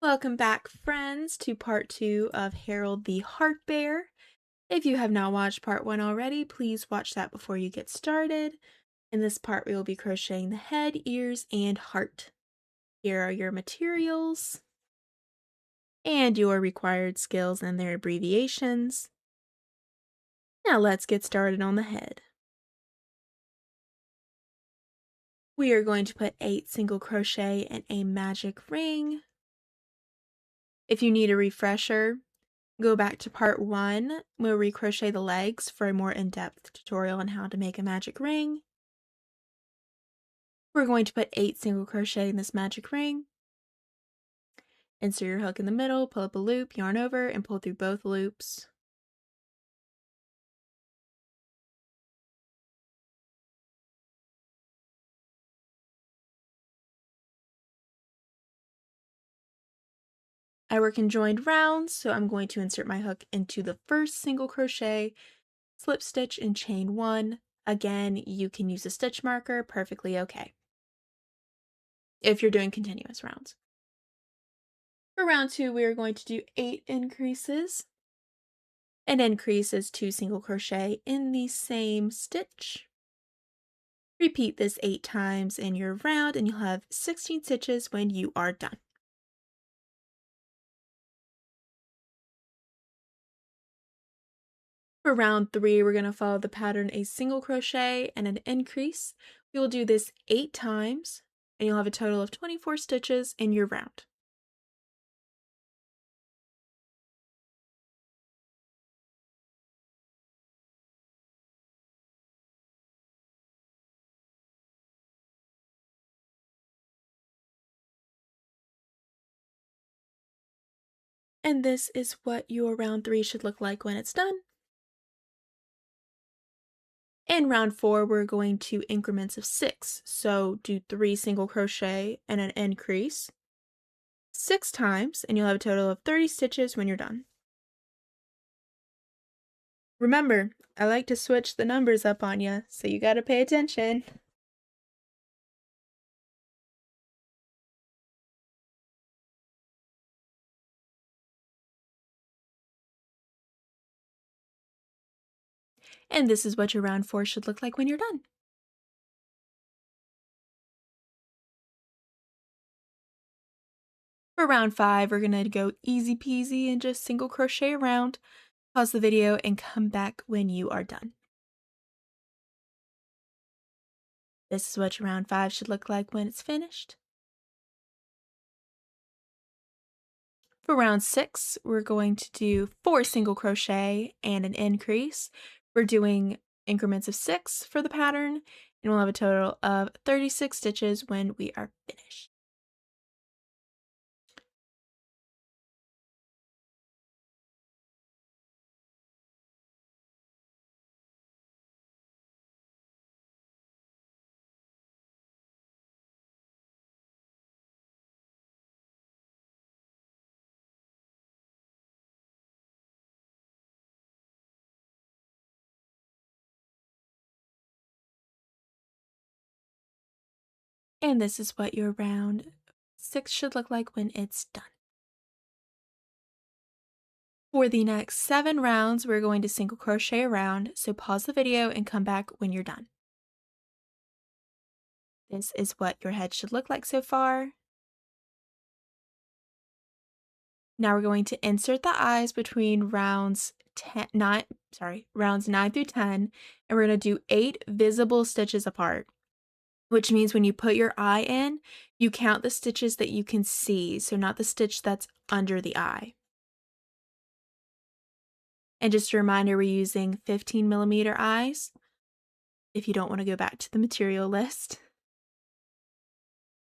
Welcome back, friends, to part 2 of Harold the Heart Bear. If you have not watched part 1 already, please watch that before you get started. In this part, we will be crocheting the head, ears, and heart. Here are your materials and your required skills and their abbreviations. Now let's get started on the head. We are going to put 8 single crochet and a magic ring. If you need a refresher, go back to part 1 where we crochet the legs for a more in-depth tutorial on how to make a magic ring. We're going to put 8 single crochet in this magic ring. Insert your hook in the middle, pull up a loop, yarn over, and pull through both loops. I work in joined rounds, so I'm going to insert my hook into the first single crochet, slip stitch, and chain 1. Again, you can use a stitch marker, perfectly okay, if you're doing continuous rounds. For round 2, we are going to do 8 increases. An increase is 2 single crochet in the same stitch. Repeat this 8 times in your round and you'll have 16 stitches when you are done. For round 3, we're going to follow the pattern a single crochet and an increase. We will do this 8 times and you'll have a total of 24 stitches in your round. And this is what your round 3 should look like when it's done. In round 4, we're going to increments of 6. So do 3 single crochet and an increase 6 times, and you'll have a total of 30 stitches when you're done. Remember, I like to switch the numbers up on you, so you gotta pay attention. And this is what your round 4 should look like when you're done. For round 5, we're gonna go easy peasy and just single crochet around. Pause the video and come back when you are done. This is what your round 5 should look like when it's finished. For round 6, we're going to do 4 single crochet and an increase. We're doing increments of 6 for the pattern, and we'll have a total of 36 stitches when we are finished. And this is what your round 6 should look like when it's done. For the next 7 rounds, we're going to single crochet around, so pause the video and come back when you're done. This is what your head should look like so far. Now we're going to insert the eyes between rounds 9 through 10, and we're going to do 8 visible stitches apart, which means when you put your eye in, you count the stitches that you can see, so not the stitch that's under the eye. And just a reminder, we're using 15mm eyes if you don't want to go back to the material list.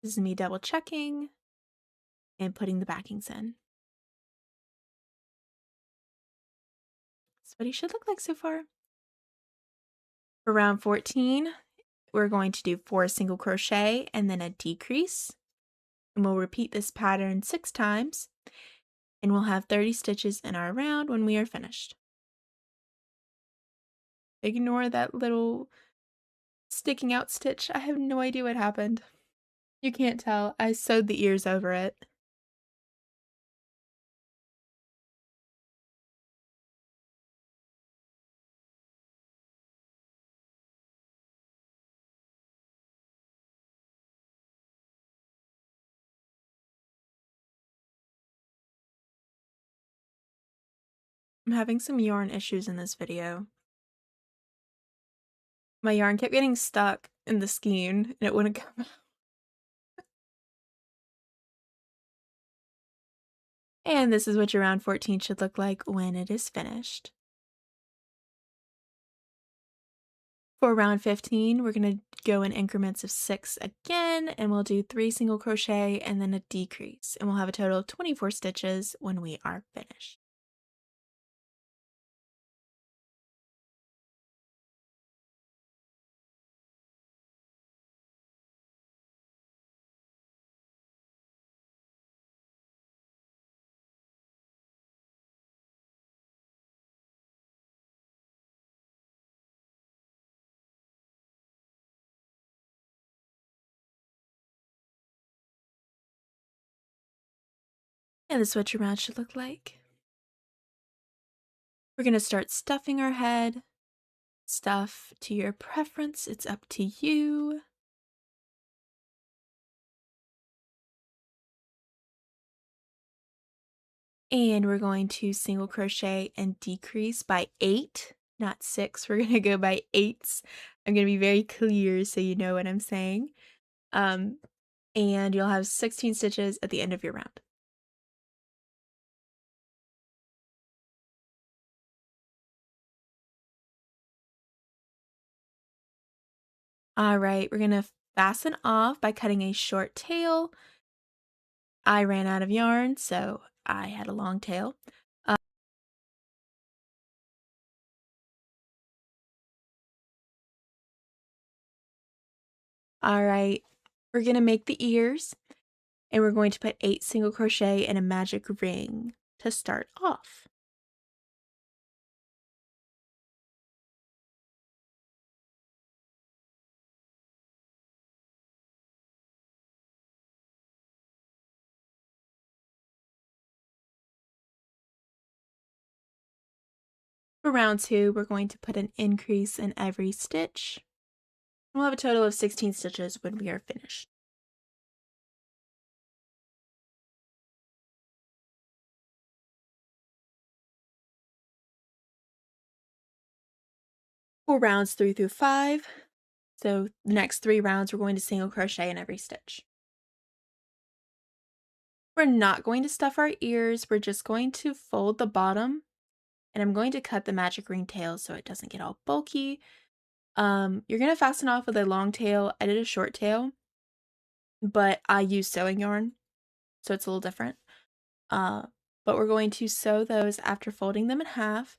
This is me double checking and putting the backings in. That's what he should look like so far. For round 14, we're going to do 4 single crochet and then a decrease. And we'll repeat this pattern 6 times. And we'll have 30 stitches in our round when we are finished. Ignore that little sticking out stitch. I have no idea what happened. You can't tell. I sewed the ears over it. I'm having some yarn issues in this video. My yarn kept getting stuck in the skein and it wouldn't come out. And this is what your round 14 should look like when it is finished. For round 15, we're going to go in increments of 6 again, and we'll do 3 single crochet and then a decrease. And we'll have a total of 24 stitches when we are finished. And this is what your round should look like. We're going to start stuffing our head. Stuff to your preference, it's up to you. And we're going to single crochet and decrease by 8, not 6. We're going to go by 8s. I'm going to be very clear so you know what I'm saying. And you'll have 16 stitches at the end of your round. All right, we're going to fasten off by cutting a short tail. I ran out of yarn, so I had a long tail. All right, we're going to make the ears, and we're going to put 8 single crochet in a magic ring to start off. For round 2, we're going to put an increase in every stitch. We'll have a total of 16 stitches when we are finished. For rounds 3 through 5, so the next 3 rounds, we're going to single crochet in every stitch. We're not going to stuff our ears, we're just going to fold the bottom, and I'm going to cut the magic ring tail so it doesn't get all bulky. You're going to fasten off with a long tail. I did a short tail, but I use sewing yarn, so it's a little different. But we're going to sew those after folding them in half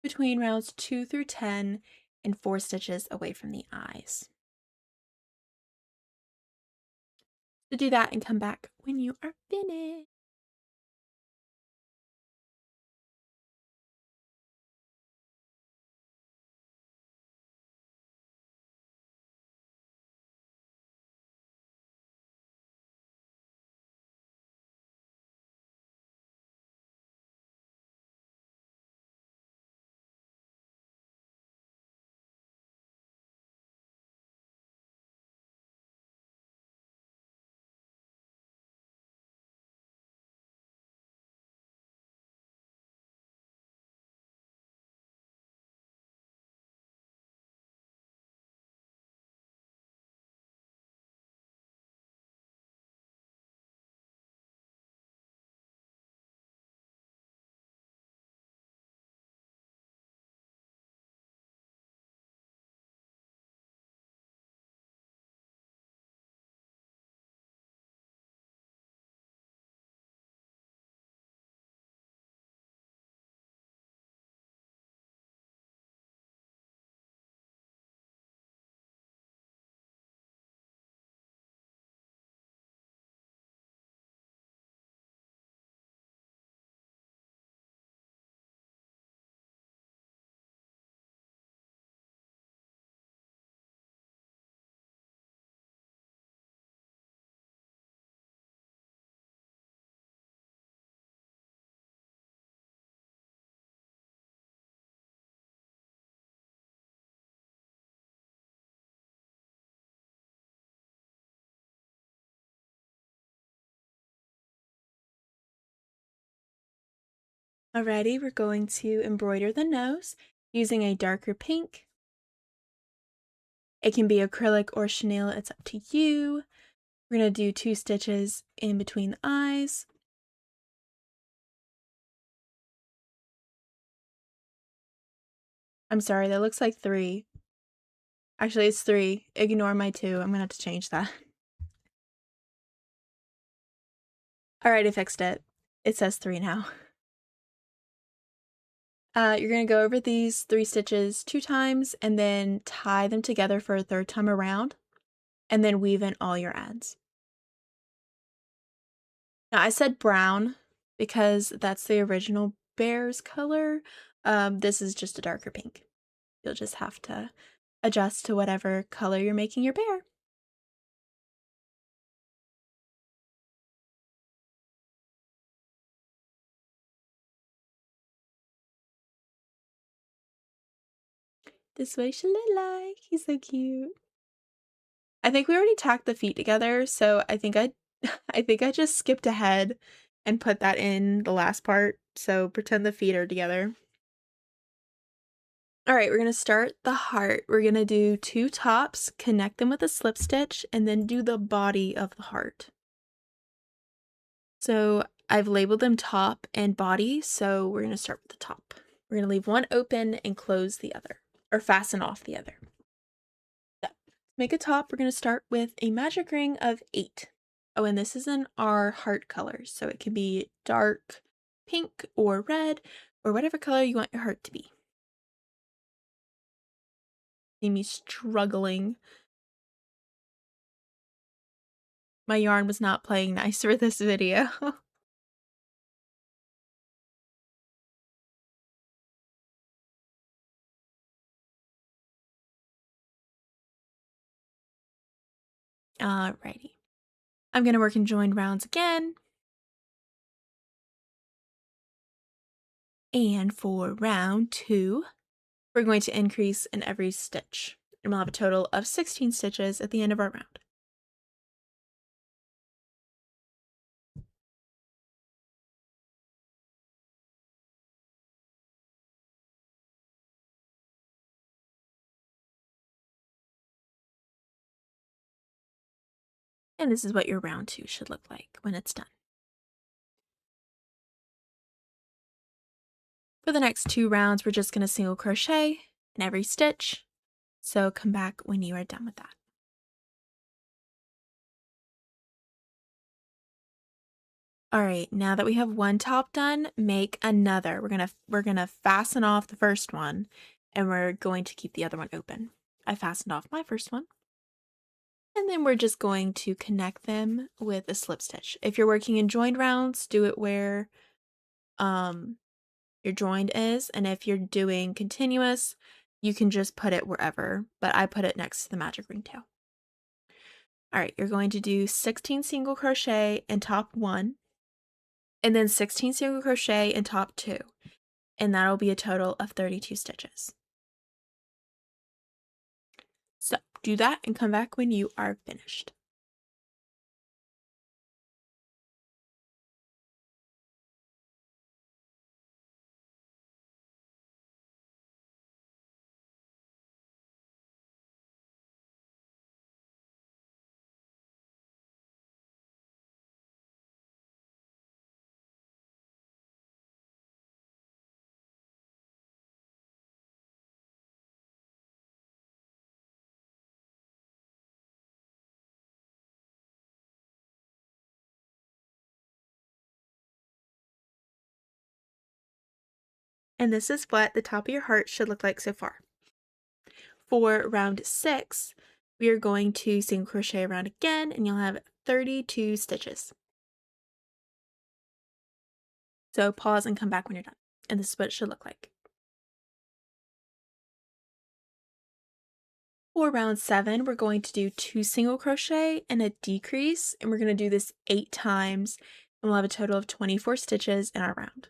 between rounds 2 through 10 and 4 stitches away from the eyes. So do that and come back when you are finished. Alrighty, we're going to embroider the nose using a darker pink. It can be acrylic or chenille, it's up to you. We're going to do 2 stitches in between the eyes. I'm sorry, that looks like 3. Actually, it's 3. Ignore my 2. I'm going to have to change that. Alright, I fixed it. It says 3 now. You're going to go over these 3 stitches 2 times and then tie them together for a 3rd time around, and then weave in all your ends. Now, I said brown because that's the original bear's color. This is just a darker pink. You'll just have to adjust to whatever color you're making your bear. This way she look like. He's so cute. I think we already tacked the feet together, so I think I just skipped ahead and put that in the last part. So pretend the feet are together. All right, we're going to start the heart. We're going to do 2 tops, connect them with a slip stitch, and then do the body of the heart. So I've labeled them top and body, so we're going to start with the top. We're going to leave one open and close the other, or fasten off the other. So to make a top, we're going to start with a magic ring of 8. Oh, and this is in our heart colors, so it can be dark pink or red or whatever color you want your heart to be. See me struggling. My yarn was not playing nice for this video. Alrighty. I'm going to work in joined rounds again. And for round 2, we're going to increase in every stitch. And we'll have a total of 16 stitches at the end of our round. And this is what your round 2 should look like when it's done. For the next 2 rounds, we're just going to single crochet in every stitch. So come back when you are done with that. All right, now that we have one top done, make another. We're gonna fasten off the first one, and we're going to keep the other one open. I fastened off my first one. And then we're just going to connect them with a slip stitch. If you're working in joined rounds, do it where your joined is, and if you're doing continuous, you can just put it wherever, but I put it next to the magic ring tail. All right, you're going to do 16 single crochet in top 1, and then 16 single crochet in top 2, and that'll be a total of 32 stitches. So do that and come back when you are finished. And this is what the top of your heart should look like so far. For round 6, we are going to single crochet around again, and you'll have 32 stitches. So pause and come back when you're done. And this is what it should look like. For round 7, we're going to do 2 single crochet and a decrease, and we're going to do this 8 times, and we'll have a total of 24 stitches in our round.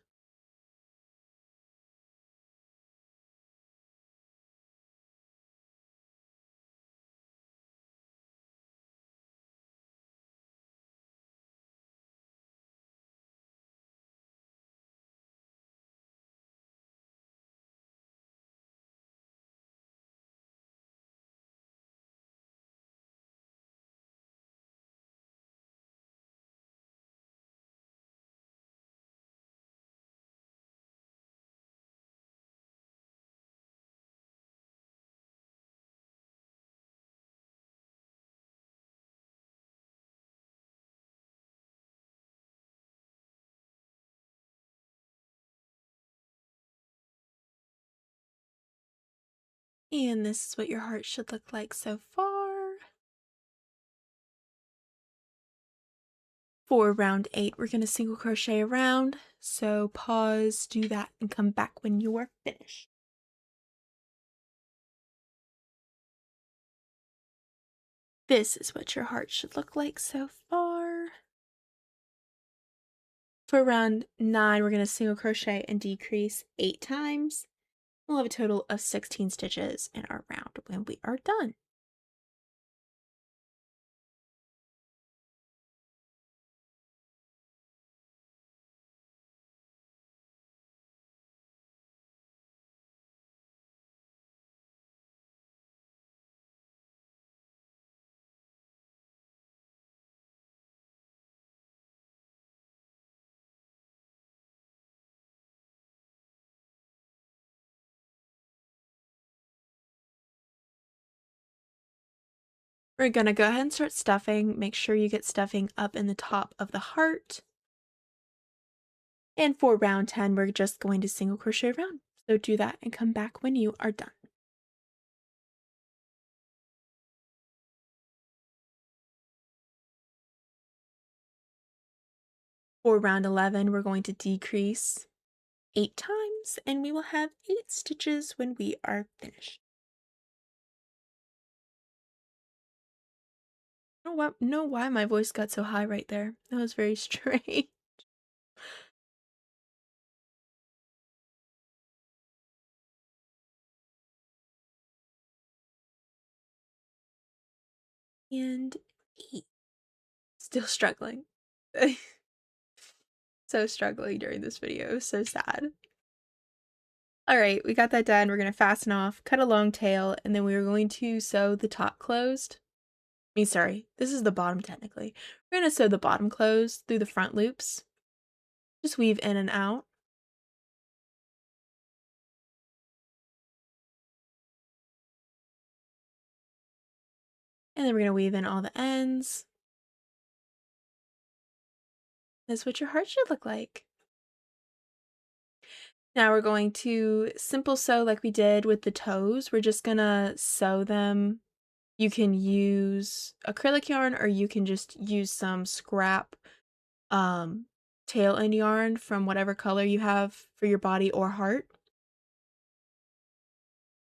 And this is what your heart should look like so far. For round 8, we're going to single crochet around. So pause, do that, and come back when you are finished. This is what your heart should look like so far. For round 9, we're going to single crochet and decrease 8 times. We'll have a total of 16 stitches in our round when we are done. We're going to go ahead and start stuffing. Make sure you get stuffing up in the top of the heart. And for round 10, we're just going to single crochet around. So do that and come back when you are done. For round 11, we're going to decrease 8 times and we will have 8 stitches when we are finished. I don't know why my voice got so high right there. That was very strange. And 8. Still struggling. So struggling during this video. So sad. Alright, we got that done. We're going to fasten off, cut a long tail, and then we're going to sew the top closed. Sorry, this is the bottom technically. We're going to sew the bottom closed through the front loops. Just weave in and out. And then we're going to weave in all the ends. That's what your heart should look like. Now we're going to simple sew like we did with the toes. We're just gonna sew them. You can use acrylic yarn or you can just use some scrap tail end yarn from whatever color you have for your body or heart.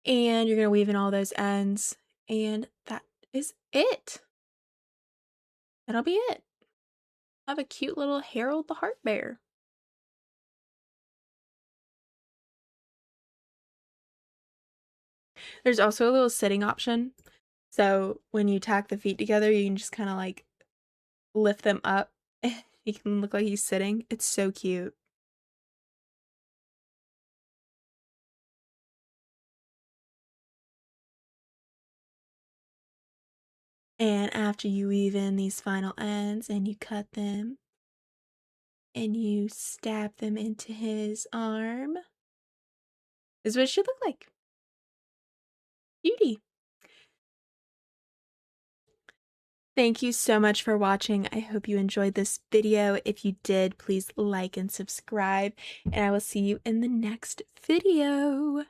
And you're gonna weave in all those ends, and that is it. That'll be it. Have a cute little Harold the Heart Bear. There's also a little sitting option. So when you tack the feet together, you can just kind of like lift them up. He can look like he's sitting. It's so cute. And after you weave in these final ends and you cut them and you stab them into his arm, this is what it should look like. Beauty. Thank you so much for watching. I hope you enjoyed this video. If you did, please like and subscribe, and I will see you in the next video.